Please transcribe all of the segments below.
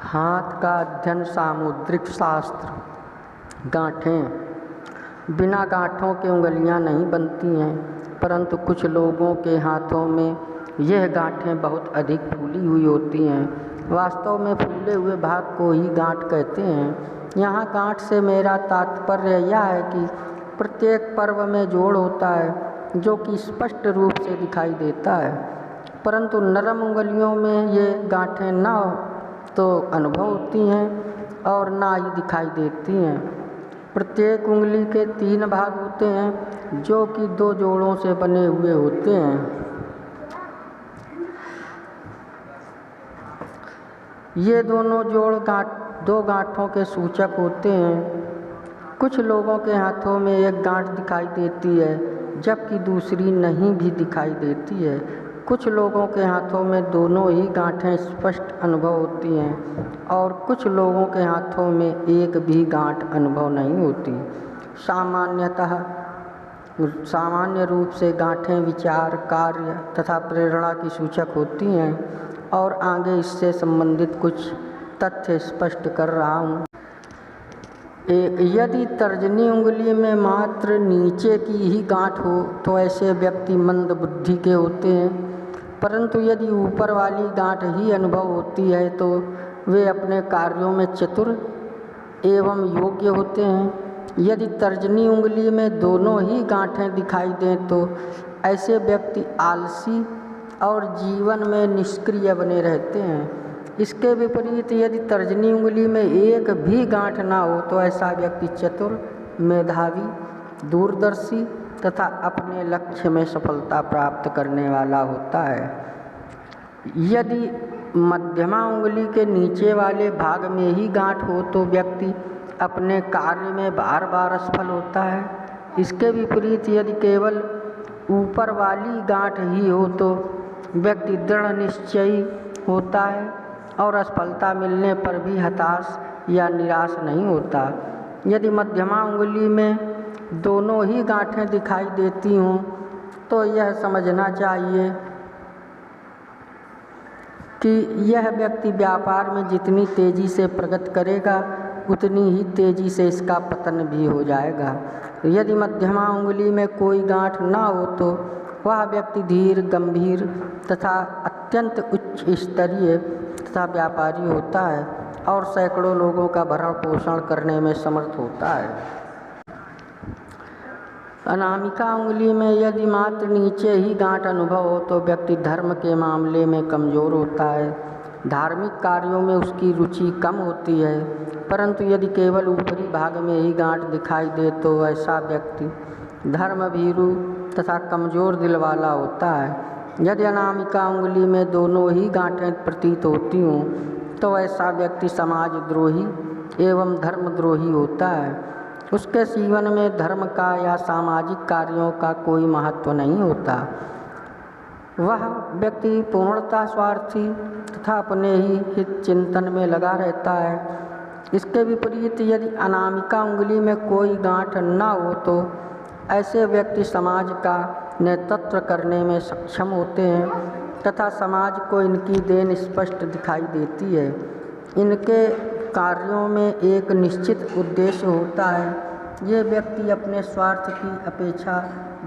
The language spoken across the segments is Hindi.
हाथ का अध्ययन सामुद्रिक शास्त्र। गांठें। बिना गांठों के उंगलियां नहीं बनती हैं, परंतु कुछ लोगों के हाथों में यह गांठें बहुत अधिक फूली हुई होती हैं। वास्तव में फूले हुए भाग को ही गांठ कहते हैं। यहाँ गांठ से मेरा तात्पर्य यह है कि प्रत्येक पर्व में जोड़ होता है जो कि स्पष्ट रूप से दिखाई देता है, परंतु नरम उंगलियों में ये गांठें न तो अनुभव होती हैं और ना ही दिखाई देती हैं। प्रत्येक उंगली के 3 भाग होते हैं जो कि 2 जोड़ों से बने हुए होते हैं। ये दोनों जोड़ 2 गांठों के सूचक होते हैं। कुछ लोगों के हाथों में एक गांठ दिखाई देती है जबकि दूसरी नहीं भी दिखाई देती है। कुछ लोगों के हाथों में दोनों ही गांठें स्पष्ट अनुभव होती हैं और कुछ लोगों के हाथों में एक भी गांठ अनुभव नहीं होती। सामान्य रूप से गांठें विचार, कार्य तथा प्रेरणा की सूचक होती हैं और आगे इससे संबंधित कुछ तथ्य स्पष्ट कर रहा हूँ। यदि तर्जनी उंगली में मात्र नीचे की ही गांठ हो तो ऐसे व्यक्ति मंद बुद्धि के होते हैं, परंतु यदि ऊपर वाली गांठ ही अनुभव होती है तो वे अपने कार्यों में चतुर एवं योग्य होते हैं। यदि तर्जनी उंगली में दोनों ही गांठें दिखाई दें तो ऐसे व्यक्ति आलसी और जीवन में निष्क्रिय बने रहते हैं। इसके विपरीत यदि तर्जनी उंगली में एक भी गांठ ना हो तो ऐसा व्यक्ति चतुर, मेधावी, दूरदर्शी तथा अपने लक्ष्य में सफलता प्राप्त करने वाला होता है। यदि मध्यमा उंगली के नीचे वाले भाग में ही गांठ हो तो व्यक्ति अपने कार्य में बार बार असफल होता है। इसके विपरीत यदि केवल ऊपर वाली गांठ ही हो तो व्यक्ति दृढ़ निश्चयी होता है और असफलता मिलने पर भी हताश या निराश नहीं होता। यदि मध्यमा उंगली में दोनों ही गांठें दिखाई देती हों तो यह समझना चाहिए कि यह व्यक्ति व्यापार में जितनी तेज़ी से प्रगति करेगा उतनी ही तेज़ी से इसका पतन भी हो जाएगा। यदि मध्यमा उंगली में कोई गांठ ना हो तो वह व्यक्ति धीर, गंभीर तथा अत्यंत उच्च स्तरीय तथा व्यापारी होता है और सैकड़ों लोगों का भरण पोषण करने में समर्थ होता है। अनामिका उंगली में यदि मात्र नीचे ही गांठ अनुभव हो तो व्यक्ति धर्म के मामले में कमज़ोर होता है। धार्मिक कार्यों में उसकी रुचि कम होती है, परंतु यदि केवल ऊपरी भाग में ही गांठ दिखाई दे तो ऐसा व्यक्ति धर्मभीरू तथा कमज़ोर दिल वाला होता है। यदि अनामिका उंगली में दोनों ही गांठें प्रतीत होती हों तो ऐसा व्यक्ति समाजद्रोही एवं धर्मद्रोही होता है। उसके जीवन में धर्म का या सामाजिक कार्यों का कोई महत्व नहीं होता। वह व्यक्ति पूर्णतः स्वार्थी तथा अपने ही हित चिंतन में लगा रहता है। इसके विपरीत यदि अनामिका उंगली में कोई गांठ न हो तो ऐसे व्यक्ति समाज का नेतृत्व करने में सक्षम होते हैं तथा समाज को इनकी देन स्पष्ट दिखाई देती है। इनके कार्यों में एक निश्चित उद्देश्य होता है। ये व्यक्ति अपने स्वार्थ की अपेक्षा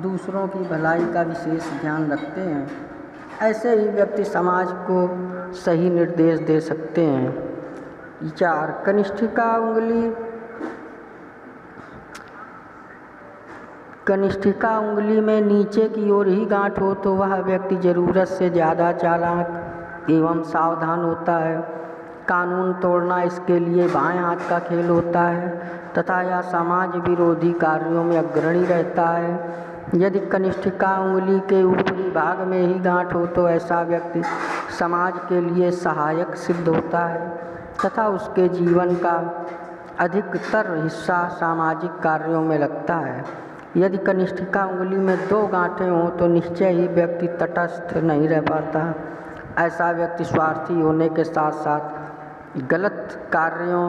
दूसरों की भलाई का विशेष ध्यान रखते हैं। ऐसे ही व्यक्ति समाज को सही निर्देश दे सकते हैं। 4. कनिष्ठिका उंगली। कनिष्ठिका उंगली में नीचे की ओर ही गांठ हो तो वह व्यक्ति ज़रूरत से ज़्यादा चालाक एवं सावधान होता है। कानून तोड़ना इसके लिए बाएं हाथ का खेल होता है तथा यह समाज विरोधी कार्यों में अग्रणी रहता है। यदि कनिष्ठिका उंगली के ऊपरी भाग में ही गांठ हो तो ऐसा व्यक्ति समाज के लिए सहायक सिद्ध होता है तथा उसके जीवन का अधिकतर हिस्सा सामाजिक कार्यों में लगता है। यदि कनिष्ठिका उंगली में 2 गांठें हों तो निश्चय ही व्यक्ति तटस्थ नहीं रह पाता। ऐसा व्यक्ति स्वार्थी होने के साथ साथ गलत कार्यों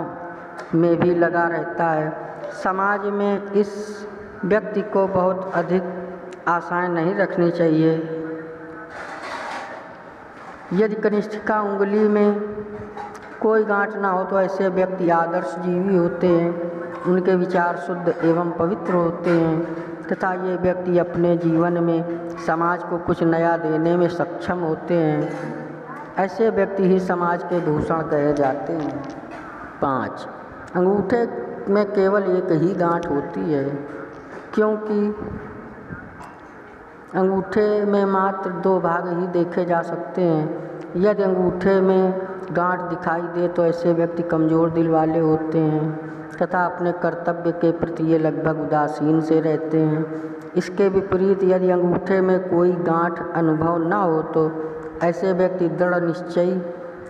में भी लगा रहता है। समाज में इस व्यक्ति को बहुत अधिक आशाएं नहीं रखनी चाहिए। यदि कनिष्ठिका उंगली में कोई गांठ ना हो तो ऐसे व्यक्ति आदर्श जीवी होते हैं। उनके विचार शुद्ध एवं पवित्र होते हैं तथा ये व्यक्ति अपने जीवन में समाज को कुछ नया देने में सक्षम होते हैं। ऐसे व्यक्ति ही समाज के भूषण कहे जाते हैं। 5. अंगूठे में केवल एक ही गांठ होती है, क्योंकि अंगूठे में मात्र 2 भाग ही देखे जा सकते हैं। यदि अंगूठे में गांठ दिखाई दे तो ऐसे व्यक्ति कमज़ोर दिल वाले होते हैं तथा अपने कर्तव्य के प्रति ये लगभग उदासीन से रहते हैं। इसके विपरीत यदि अंगूठे में कोई गांठ अनुभव न हो तो ऐसे व्यक्ति दृढ़ निश्चयी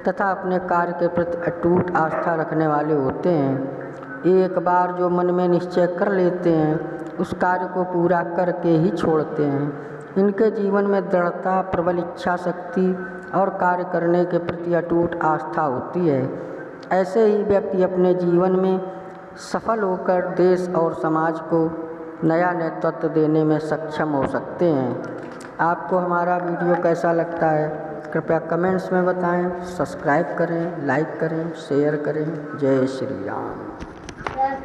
तथा अपने कार्य के प्रति अटूट आस्था रखने वाले होते हैं। एक बार जो मन में निश्चय कर लेते हैं उस कार्य को पूरा करके ही छोड़ते हैं। इनके जीवन में दृढ़ता, प्रबल इच्छा शक्ति और कार्य करने के प्रति अटूट आस्था होती है। ऐसे ही व्यक्ति अपने जीवन में सफल होकर देश और समाज को नया नेतृत्व देने में सक्षम हो सकते हैं। आपको हमारा वीडियो कैसा लगता है कृपया कमेंट्स में बताएं। सब्सक्राइब करें, लाइक करें, शेयर करें। जय श्री राम।